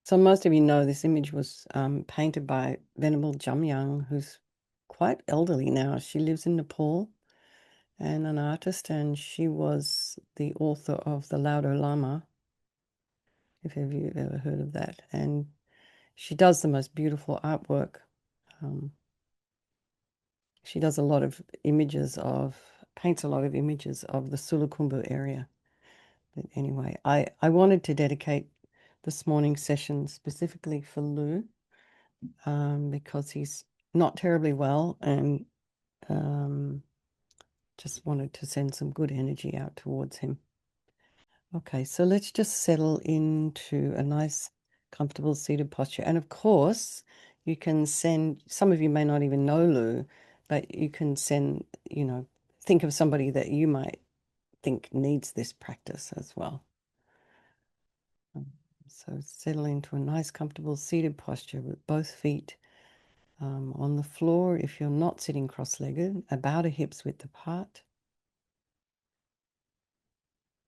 So most of you know this image was painted by Venerable Jamyang, who's quite elderly now. She lives in Nepal and an artist, and she was the author of the Laudo Lama, if you've ever heard of that. And she does the most beautiful artwork. She does a lot of paints a lot of images of the Sulakumbu area. But anyway, I wanted to dedicate this morning's session specifically for Lou, because he's not terribly well, and just wanted to send some good energy out towards him. Okay, so let's just settle into a nice, comfortable seated posture. And of course, you can send, some of you may not even know Lou, but you can send, think of somebody that you might think needs this practice as well. So settle into a nice, comfortable seated posture with both feet on the floor. If you're not sitting cross-legged, about a hip's width apart.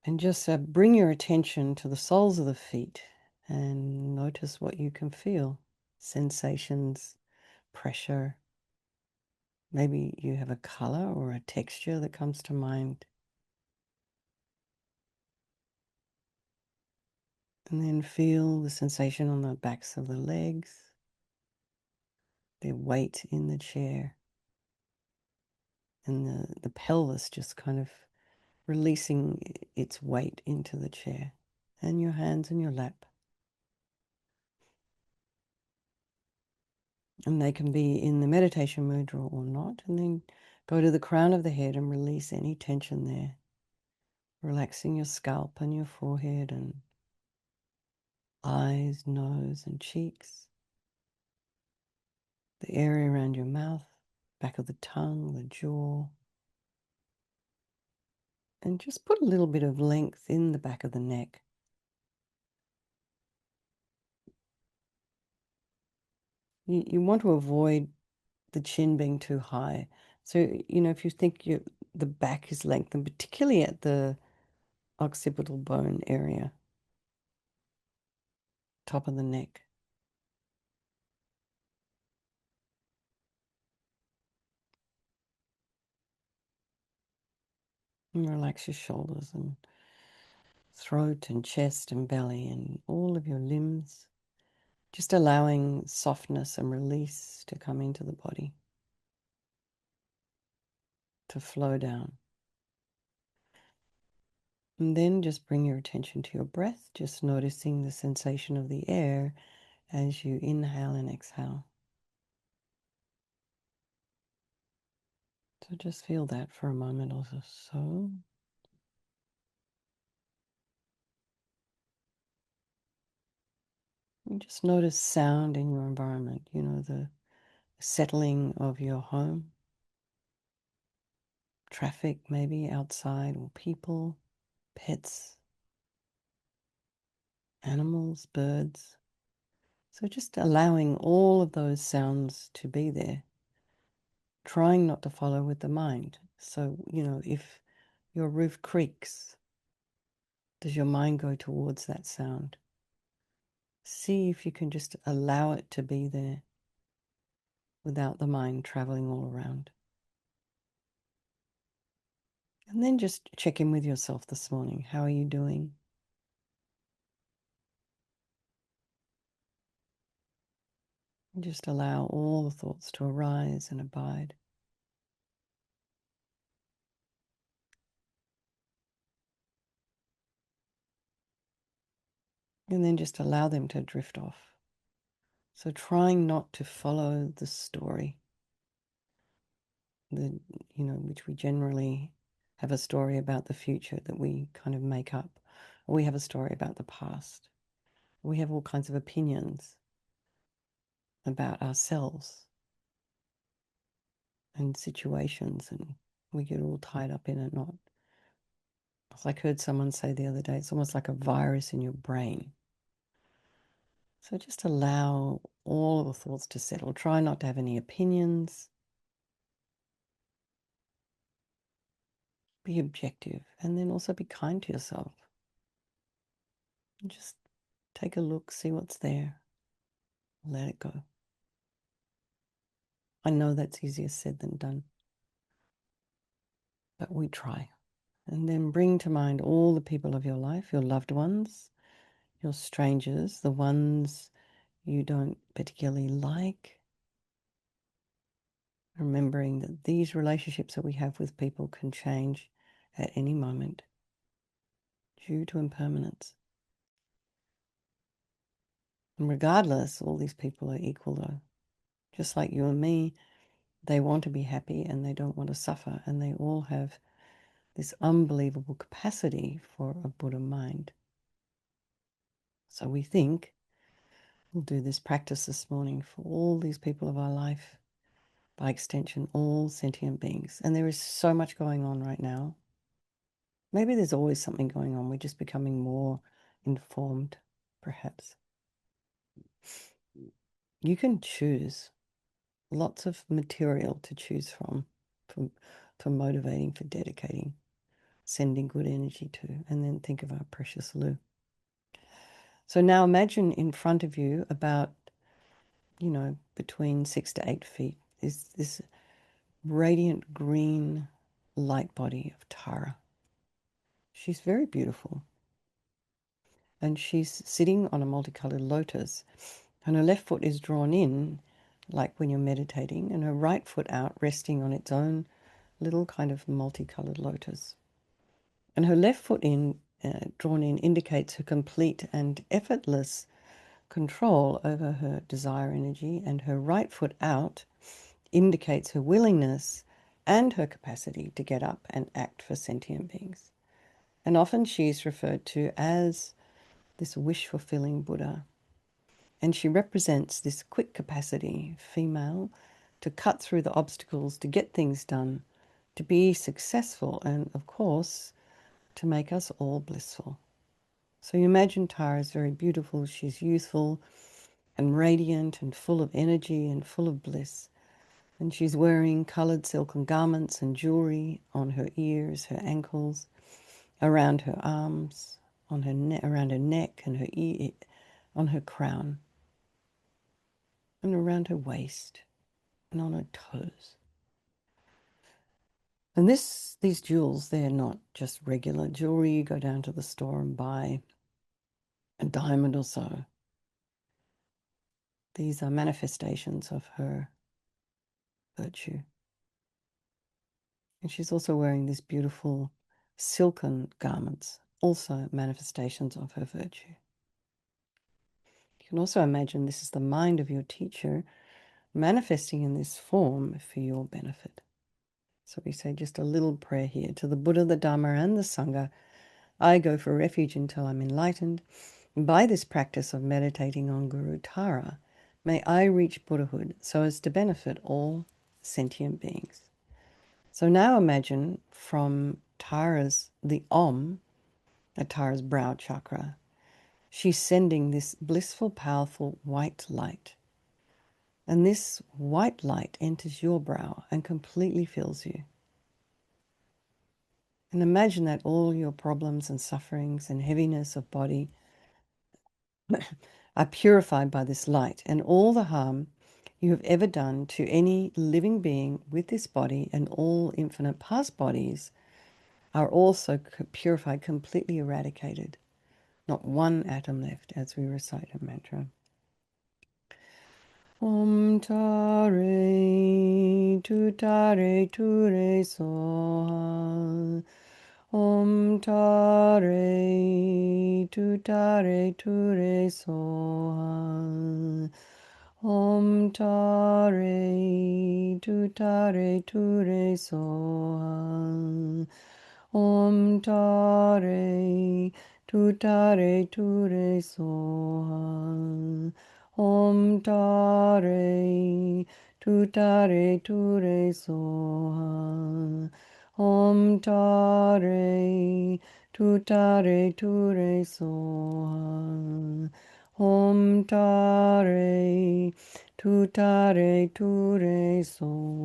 And just bring your attention to the soles of the feet and notice what you can feel. Sensations, pressure. Maybe you have a color or a texture that comes to mind. And then feel the sensation on the backs of the legs, their weight in the chair, and the pelvis just kind of releasing its weight into the chair, and your hands in your lap. And they can be in the meditation mudra or not. And then go to the crown of the head and release any tension there. Relaxing your scalp and your forehead and eyes, nose, and cheeks. The area around your mouth, back of the tongue, the jaw. And just put a little bit of length in the back of the neck. You want to avoid the chin being too high. So, if you think the back is lengthened, particularly at the occipital bone area, top of the neck. And relax your shoulders and throat and chest and belly and all of your limbs. Just allowing softness and release to come into the body, to flow down. And then just bring your attention to your breath, just noticing the sensation of the air as you inhale and exhale. So just feel that for a moment or so. And just notice sound in your environment, the settling of your home, traffic maybe outside, or people, pets, animals, birds. So just allowing all of those sounds to be there, trying not to follow with the mind. So, if your roof creaks, does your mind go towards that sound? See if you can just allow it to be there without the mind traveling all around. And then just check in with yourself this morning. How are you doing? And just allow all the thoughts to arise and abide. And then just allow them to drift off. So trying not to follow the story, which we generally have a story about the future that we kind of make up. Or we have a story about the past. We have all kinds of opinions about ourselves and situations, and we get all tied up in it. Not, as I heard someone say the other day, it's almost like a virus in your brain. So just allow all of the thoughts to settle. Try not to have any opinions. Be objective, and then also be kind to yourself. And just Take a look, see what's there, let it go. I know that's easier said than done, but we try. And then bring to mind all the people of your life, your loved ones, your strangers, the ones you don't particularly like. Remembering that these relationships that we have with people can change at any moment due to impermanence. And regardless, all these people are equal though. Just like you and me, they want to be happy and they don't want to suffer, and they all have this unbelievable capacity for a Buddha mind. So we think we'll do this practice this morning for all these people of our life, by extension, all sentient beings. And there is so much going on right now. Maybe there's always something going on. We're just becoming more informed, perhaps. You can choose lots of material to choose from for motivating, for dedicating, sending good energy to, and then think of our precious Lou. So now imagine in front of you, about, between 6 to 8 feet, is this radiant green light body of Tara. She's very beautiful. And she's sitting on a multicolored lotus. And her left foot is drawn in, like when you're meditating, and her right foot out, resting on its own little kind of multicolored lotus. And her left foot drawn in, indicates her complete and effortless control over her desire energy, and her right foot out indicates her willingness and her capacity to get up and act for sentient beings. And often she's referred to as this wish-fulfilling Buddha. And she represents this quick capacity, female, to cut through the obstacles, to get things done, to be successful, and of course, to make us all blissful. So you imagine Tara is very beautiful. She's youthful and radiant and full of energy and full of bliss. And she's wearing colored silken garments and jewelry on her ears, her ankles, around her arms, on her around her neck and her ear, on her crown, and around her waist and on her toes. And these jewels, they're not just regular jewelry you go down to the store and buy a diamond or so. These are manifestations of her virtue. And she's also wearing these beautiful silken garments, also manifestations of her virtue. You can also imagine this is the mind of your teacher manifesting in this form for your benefit. So we say just a little prayer here. To the Buddha, the Dharma, and the Sangha, I go for refuge until I'm enlightened. By this practice of meditating on Guru Tara, may I reach Buddhahood so as to benefit all sentient beings. So now imagine from the Om, at Tara's brow chakra, she's sending this blissful, powerful white light. And this white light enters your brow and completely fills you. And imagine that all your problems and sufferings and heaviness of body are purified by this light, and all the harm you have ever done to any living being with this body and all infinite past bodies are also purified, completely eradicated. Not one atom left as we recite a mantra. Om tare ture soha. Om tare ture soha. Om tare ture soha. Om tare ture soha. Om tare ture soha. Om tare ture soha. Om tare ture soha.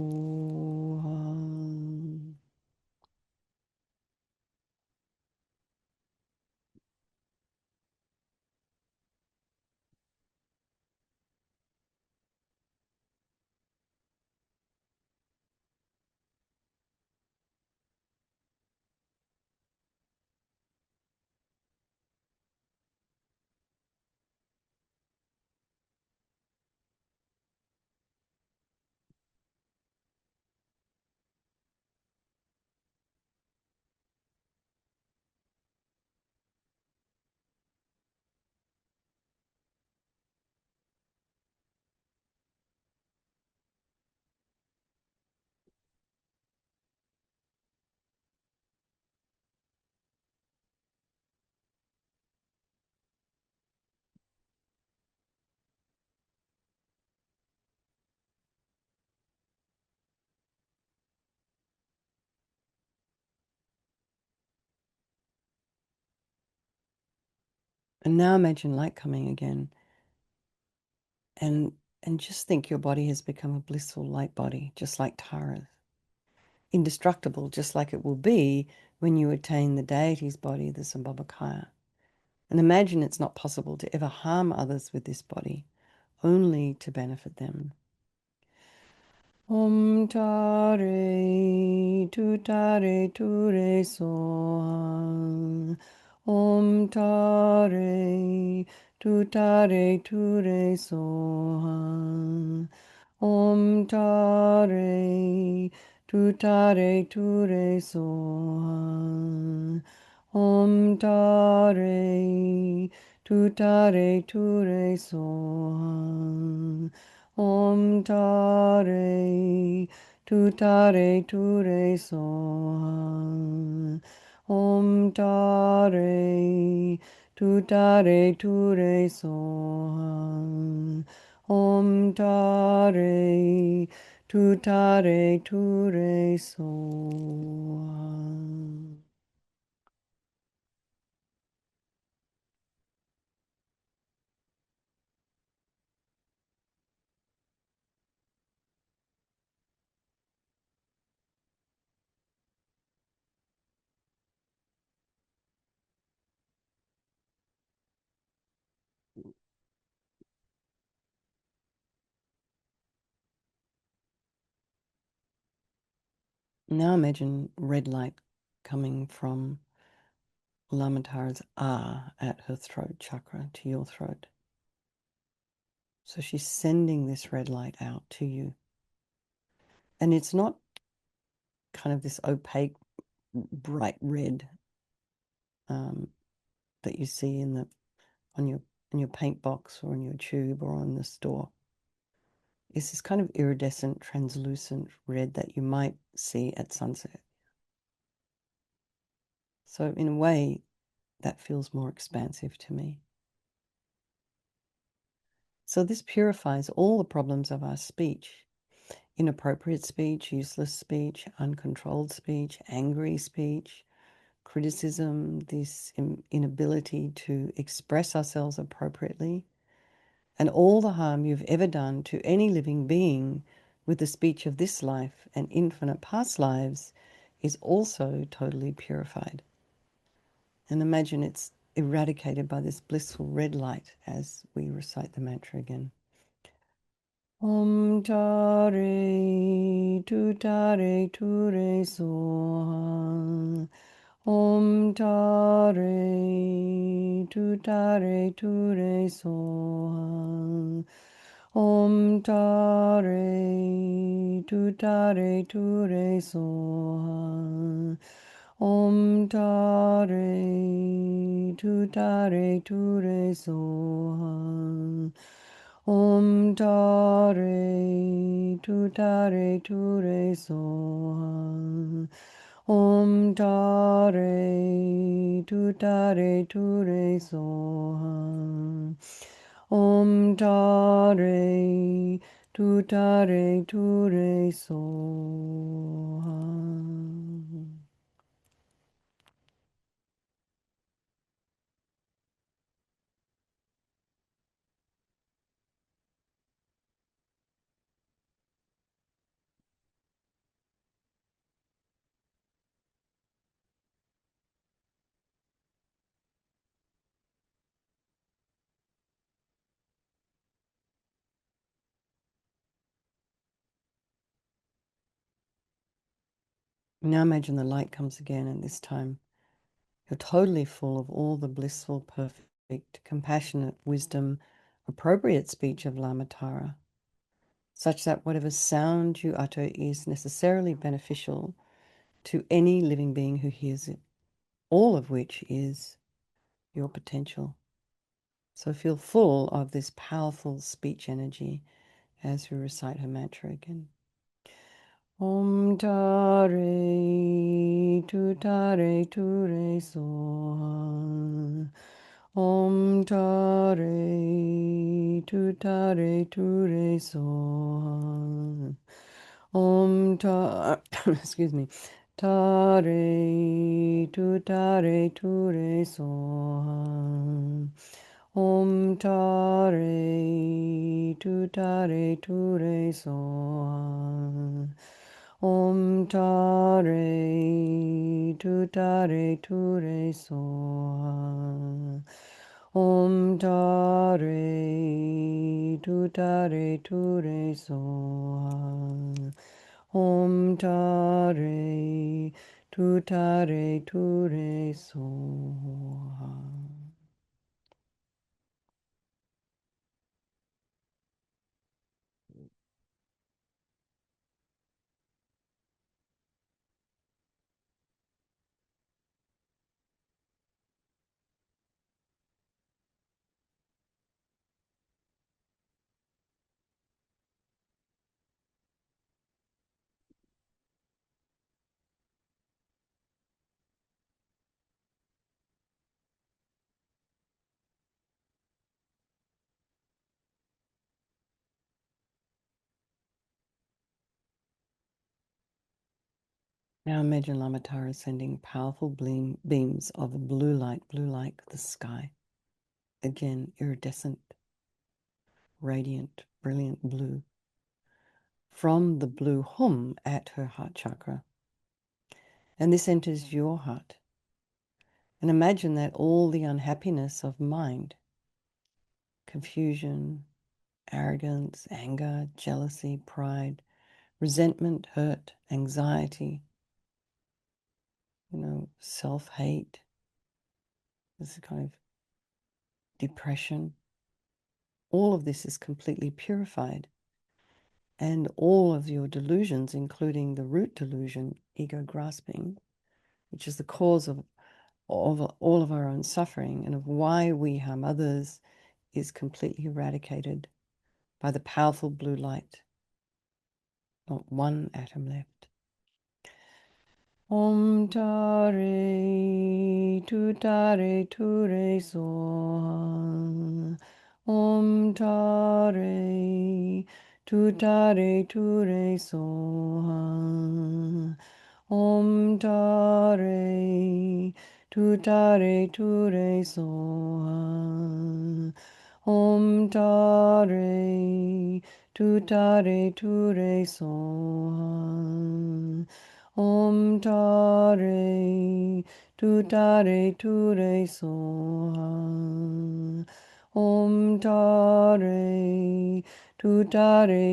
And now imagine light coming again, and just think your body has become a blissful light body, just like Tara's. Indestructible, just like it will be when you attain the deity's body, the Sambhogakaya. And imagine it's not possible to ever harm others with this body, only to benefit them. Om Tare Tutare Ture Soham. Om Tare Tutare Ture Soham. Om Tare Tutare Ture Soham. Om Tare Tutare Ture Soham. Om Tare Tutare Ture Soham. Om Tare Tutare Ture Soham. Om Tare Tutare Ture Soham. Now imagine red light coming from Lamatara's ah at her throat chakra to your throat. So she's sending this red light out to you. And it's not kind of this opaque, bright red that you see in the on your paint box or on your tube or on the store. It's this kind of iridescent, translucent red that you might see at sunset. So in a way, that feels more expansive to me. So this purifies all the problems of our speech. Inappropriate speech, useless speech, uncontrolled speech, angry speech, criticism, this inability to express ourselves appropriately, and all the harm you've ever done to any living being with the speech of this life and infinite past lives is also totally purified. And imagine it's eradicated by this blissful red light as we recite the mantra again. Om Tare Tutare Ture Soham. Om Tare Tutare Ture Soham. Om Tare Tutare Ture Soham. Om Tare Tutare Ture Soham. Om Tare Tutare Ture Soham. Om Tare Tutare Ture Soham. Om Tare Tutare Ture Soham. Now imagine the light comes again, and this time you're totally full of all the blissful, perfect, compassionate wisdom, appropriate speech of Lamatara, such that whatever sound you utter is necessarily beneficial to any living being who hears it, all of which is your potential. So feel full of this powerful speech energy as we recite her mantra again. Om Tare Tutare Ture Soham. Om Tare Tutare Ture Soham. Om Ta excuse me. Tare tu tare tu re soham. Om tare tu tare tu re soham. Om tare tu re soham. Om tare tu re soham. Om tare tu re soha. Now imagine Lamatara sending powerful beams of blue like the sky. Again, iridescent, radiant, brilliant blue, from the blue hum at her heart chakra. And this enters your heart. And imagine that all the unhappiness of mind, confusion, arrogance, anger, jealousy, pride, resentment, hurt, anxiety, self-hate, this kind of depression, all of this is completely purified. And all of your delusions, including the root delusion, ego grasping, which is the cause of all of our own suffering and of why we harm others, is completely eradicated by the powerful blue light. Not one atom left. Om tare tu re soham. Om tare tu re soham. Om tare tu re soham. Om tare tu re soham. Om tare tu re soham. Om tare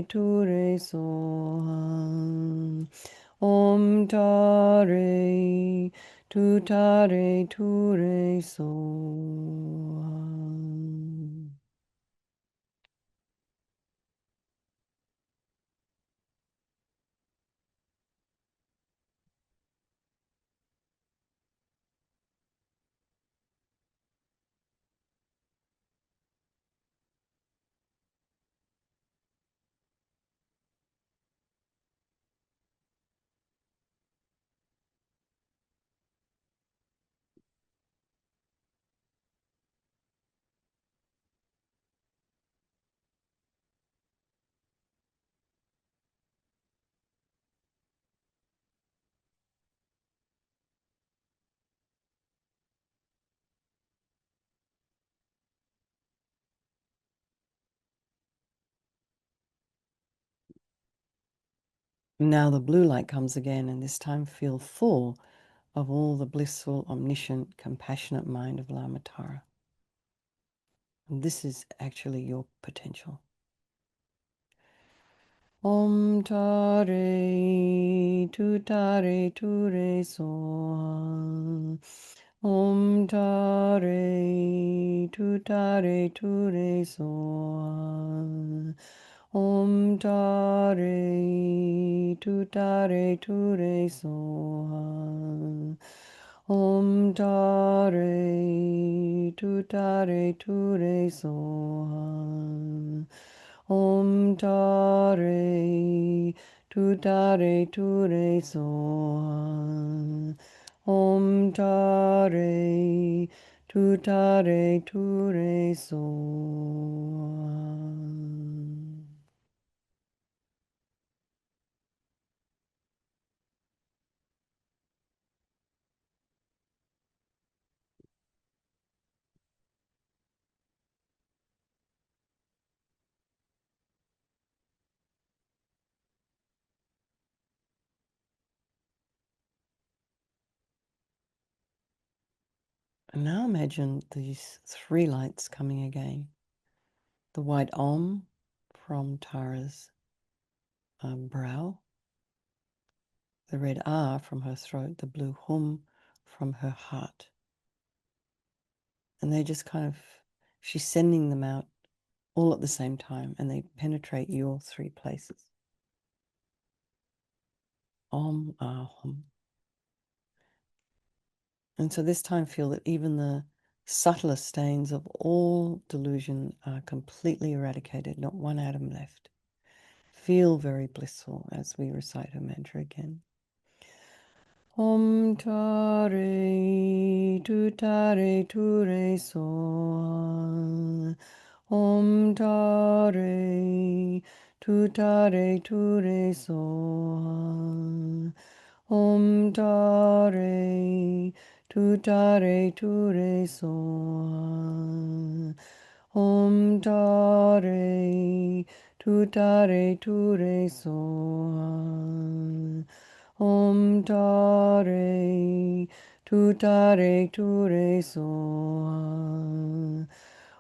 tu re soham. Om tare tu re soham. Now the blue light comes again, and this time feel full of all the blissful, omniscient, compassionate mind of Lamatara. And this is actually your potential. Om tare tu re soham. Om tare tu re soham. Om tare tu re soham. Om tare tu re soham. Om tare tu re soham. Om tare tu re soham. And now imagine these three lights coming again. The white Om from Tara's brow, the red R from her throat, the blue Hum from her heart. And they just kind of, she's sending them out all at the same time, and they penetrate your three places. Om, Ah, Hum. And so this time feel that even the subtlest stains of all delusion are completely eradicated, not one atom left. Feel very blissful as we recite her mantra again. Om Tare Ture So. Om Tare Ture So. Om Tare Ture So. Om Tare Ture So. Om Tare Ture So.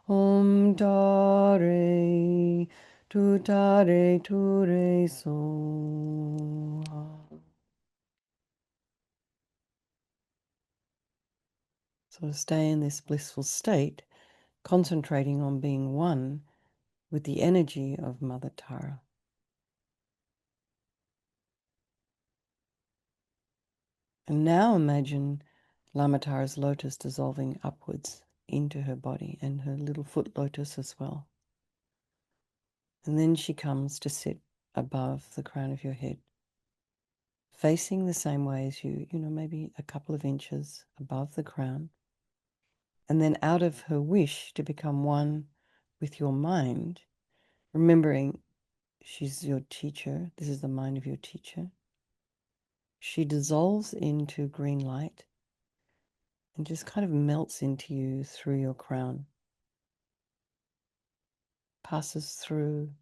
Om Tare Ture So. So stay in this blissful state, concentrating on being one with the energy of Mother Tara. And now imagine Lama Tara's lotus dissolving upwards into her body and her little foot lotus as well. And then she comes to sit above the crown of your head, facing the same way as you, maybe a couple of inches above the crown. And then out of her wish to become one with your mind, remembering she's your teacher, this is the mind of your teacher, she dissolves into green light and just kind of melts into you through your crown, passes through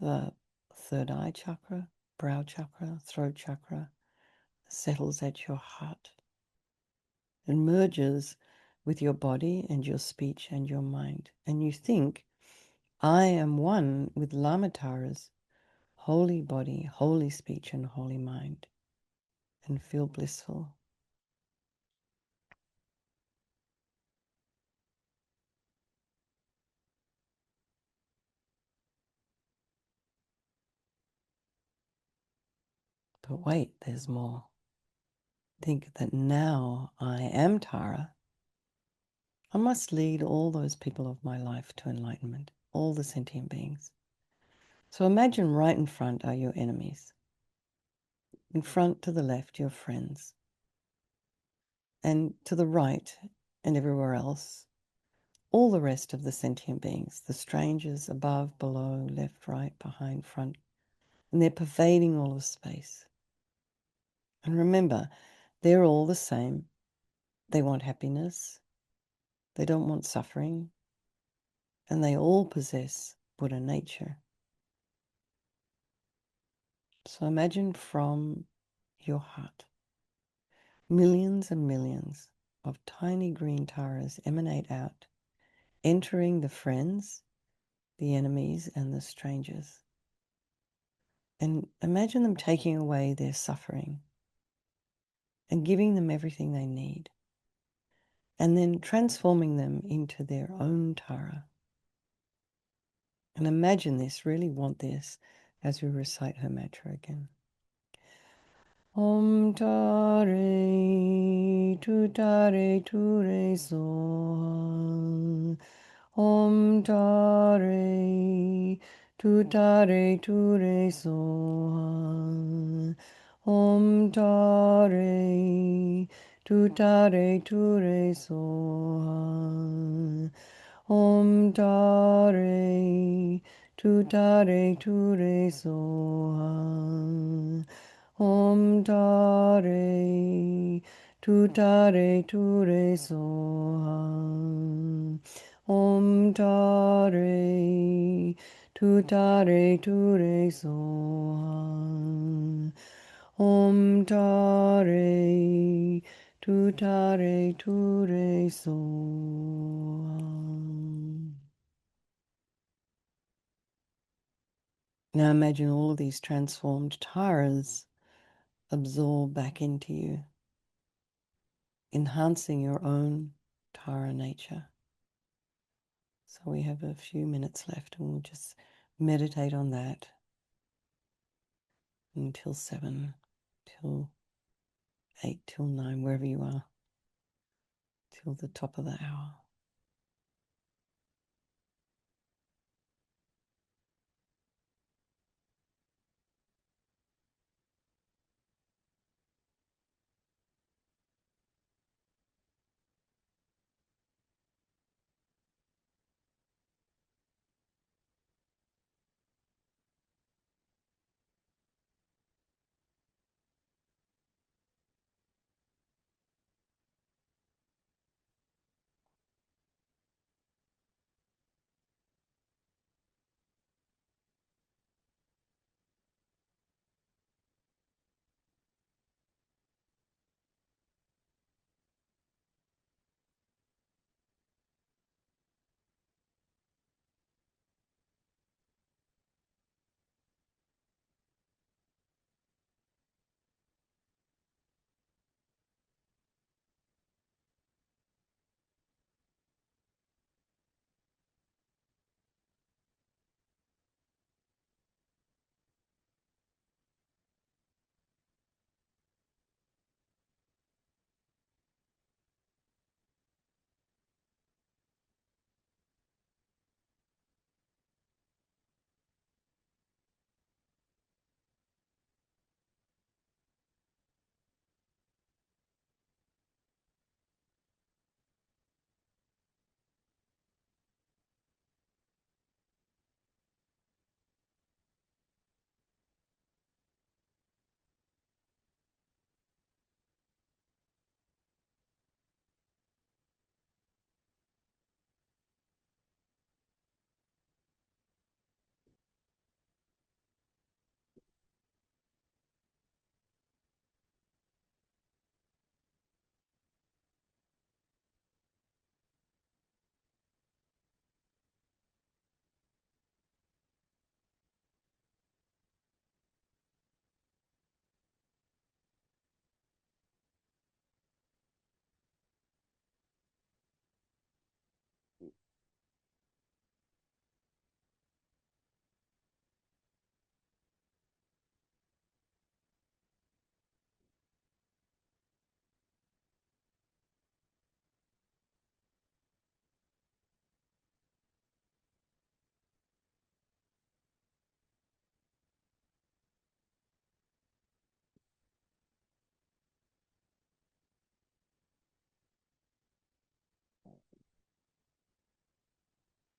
the third eye chakra, brow chakra, throat chakra, settles at your heart, and merges with your body and your speech and your mind. And you think, I am one with Lama Tara's holy body, holy speech, and holy mind, and feel blissful. But wait, there's more. Think that now I am Tara. I must lead all those people of my life to enlightenment, all the sentient beings. So imagine right in front are your enemies. In front to the left, your friends. And to the right and everywhere else, all the rest of the sentient beings, the strangers above, below, left, right, behind, front. And they're pervading all of space. And remember, they're all the same. They want happiness. They don't want suffering. And they all possess Buddha nature. So imagine from your heart, millions and millions of tiny green taras emanate out, entering the friends, the enemies, and the strangers. And imagine them taking away their suffering and giving them everything they need, and then transforming them into their own Tara. And imagine this, really want this, as we recite her mantra again. Om Tare Ture So. Om Tare Ture So. Om Tare Ture So. Om Tare Ture So. Om Tare Ture So. Om Tare Ture So. Om Tare Tu tare tu re so. Now imagine all of these transformed taras absorb back into you, enhancing your own tara nature. So we have a few minutes left and we'll just meditate on that until 7, till 8, till 9, wherever you are, till the top of the hour.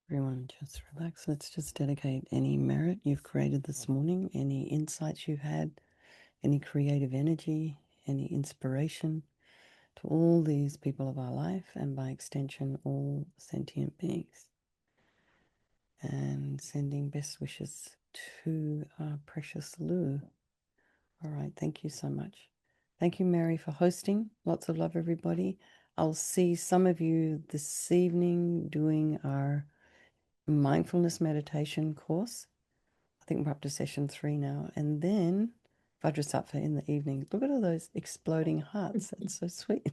Everyone just relax. Let's just dedicate any merit you've created this morning, any insights you've had, any creative energy, any inspiration to all these people of our life and by extension all sentient beings. And sending best wishes to our precious Lou. All right, thank you so much. Thank you, Mary, for hosting. Lots of love, everybody. I'll see some of you this evening doing our mindfulness meditation course. I think we're up to session 3 now. And then Vajrasattva in the evening. Look at all those exploding hearts. That's so sweet.